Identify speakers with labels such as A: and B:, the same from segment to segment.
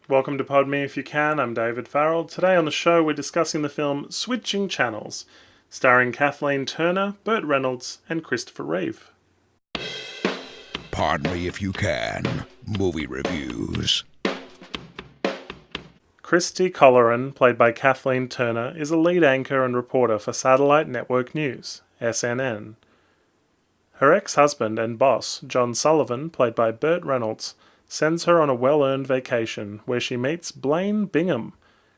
A: Welcome to Pod Me If You Can, I'm David Farrell. Today on the show we're discussing the film Switching Channels, starring Kathleen Turner, Burt Reynolds and Christopher Reeve.
B: Pardon me if you can. Movie reviews.
A: Christy Colleran, played by Kathleen Turner, is a lead anchor and reporter for Satellite Network News, SNN. Her ex-husband and boss, John Sullivan, played by Burt Reynolds, sends her on a well-earned vacation where she meets Blaine Bingham,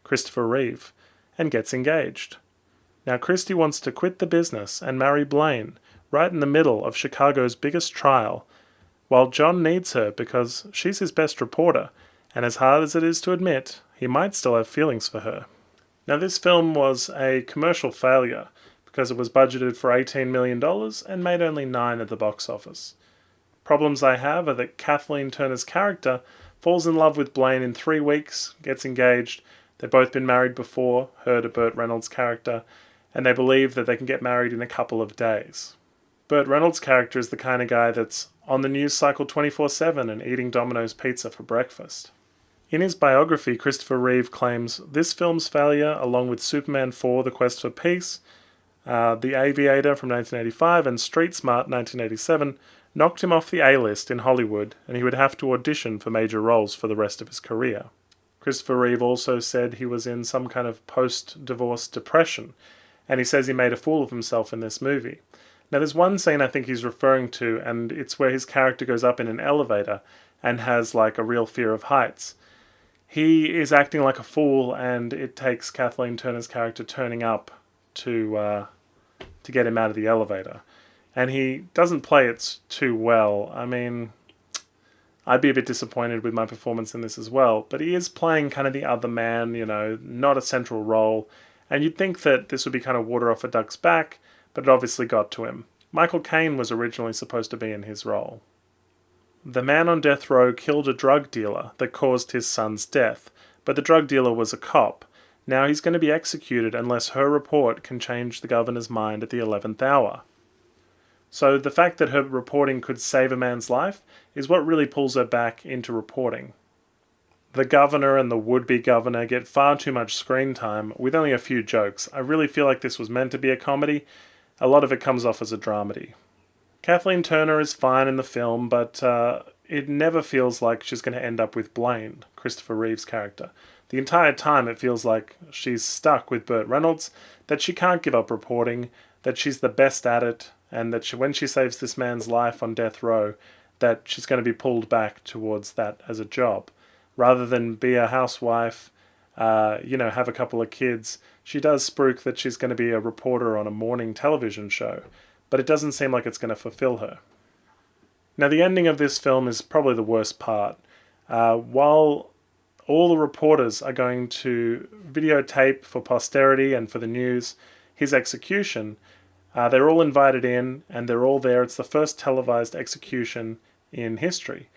A: Christopher Reeve, and gets engaged. Now Christy wants to quit the business and marry Blaine right in the middle of Chicago's biggest trial, while John needs her because she's his best reporter, and as hard as it is to admit, he might still have feelings for her. Now this film was a commercial failure because it was budgeted for $18 million and made only $9 million at the box office. Problems I have are that Kathleen Turner's character falls in love with Blaine in 3 weeks, gets engaged, they've both been married before, her to Burt Reynolds' character, and they believe that they can get married in a couple of days. Burt Reynolds' character is the kind of guy that's on the news cycle 24/7 and eating Domino's pizza for breakfast. In his biography, Christopher Reeve claims this film's failure, along with Superman 4: The Quest for Peace, The Aviator from 1985 and Street Smart 1987, knocked him off the A-list in Hollywood, and he would have to audition for major roles for the rest of his career. Christopher Reeve also said he was in some kind of post-divorce depression, and he says he made a fool of himself in this movie. Now there's one scene I think he's referring to, and it's where his character goes up in an elevator and has like a real fear of heights. He is acting like a fool, and it takes Kathleen Turner's character turning up to get him out of the elevator. And he doesn't play it too well. I mean, I'd be a bit disappointed with my performance in this as well, but he is playing kind of the other man, not a central role. And you'd think that this would be kind of water off a duck's back, but it obviously got to him. Michael Caine was originally supposed to be in his role. The man on death row killed a drug dealer that caused his son's death, but the drug dealer was a cop. Now he's going to be executed unless her report can change the governor's mind at the 11th hour. So the fact that her reporting could save a man's life is what really pulls her back into reporting. The governor and the would-be governor get far too much screen time with only a few jokes. I really feel like this was meant to be a comedy. A lot of it comes off as a dramedy. Kathleen Turner is fine in the film, but it never feels like she's going to end up with Blaine, Christopher Reeve's character. The entire time it feels like she's stuck with Burt Reynolds, that she can't give up reporting, that she's the best at it, and that when she saves this man's life on death row, that she's going to be pulled back towards that as a job. Rather than be a housewife, have a couple of kids, she does spruik that she's going to be a reporter on a morning television show, but it doesn't seem like it's going to fulfill her. Now the ending of this film is probably the worst part. While all the reporters are going to videotape for posterity and for the news his execution, they're all invited in, and they're all there. It's the first televised execution in history.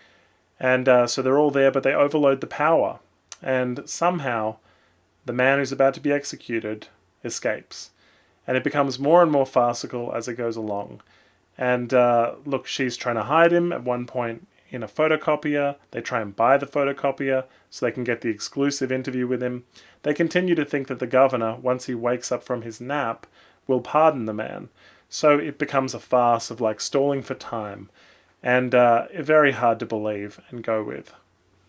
A: And so they're all there, but they overload the power. And somehow, the man who's about to be executed escapes. And it becomes more and more farcical as it goes along. And look, she's trying to hide him at one point in a photocopier. They try and buy the photocopier so they can get the exclusive interview with him. They continue to think that the governor, once he wakes up from his nap, will pardon the man. So it becomes a farce of like stalling for time, and very hard to believe and go with.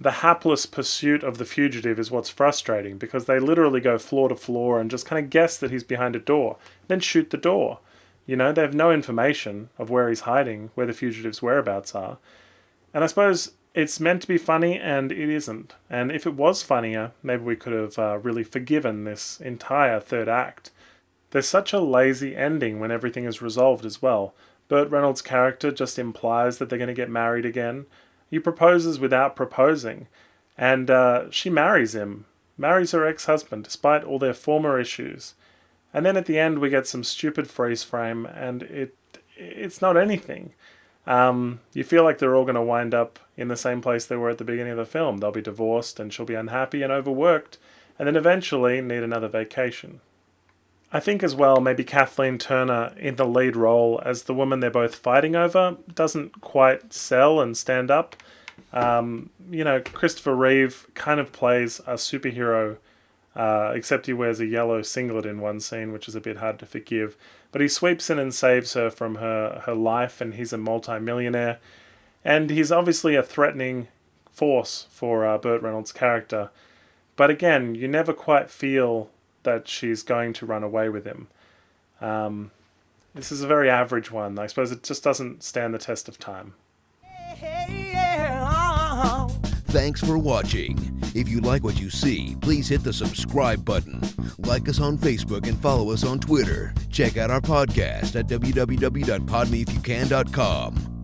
A: The hapless pursuit of the fugitive is what's frustrating, because they literally go floor to floor and just kind of guess that he's behind a door, then shoot the door. They have no information of where he's hiding, where the fugitive's whereabouts are. And I suppose it's meant to be funny, and it isn't. And if it was funnier, maybe we could have really forgiven this entire third act. There's such a lazy ending when everything is resolved as well. Burt Reynolds' character just implies that they're going to get married again. He proposes without proposing, and she marries him, marries her ex-husband despite all their former issues. And then at the end we get some stupid freeze frame, and it's not anything. You feel like they're all going to wind up in the same place they were at the beginning of the film. They'll be divorced, and she'll be unhappy and overworked, and then eventually need another vacation. I think as well, maybe Kathleen Turner in the lead role as the woman they're both fighting over doesn't quite sell and stand up. Christopher Reeve kind of plays a superhero, except he wears a yellow singlet in one scene, which is a bit hard to forgive. But he sweeps in and saves her from her life, and he's a multi-millionaire. And he's obviously a threatening force for Burt Reynolds' character. But again, you never quite feel that she's going to run away with him. This is a very average one. I suppose it just doesn't stand the test of time.
B: Thanks for watching. If you like what you see, please hit the subscribe button. Like us on Facebook and follow us on Twitter. Check out our podcast at www.podmeifyoucan.com.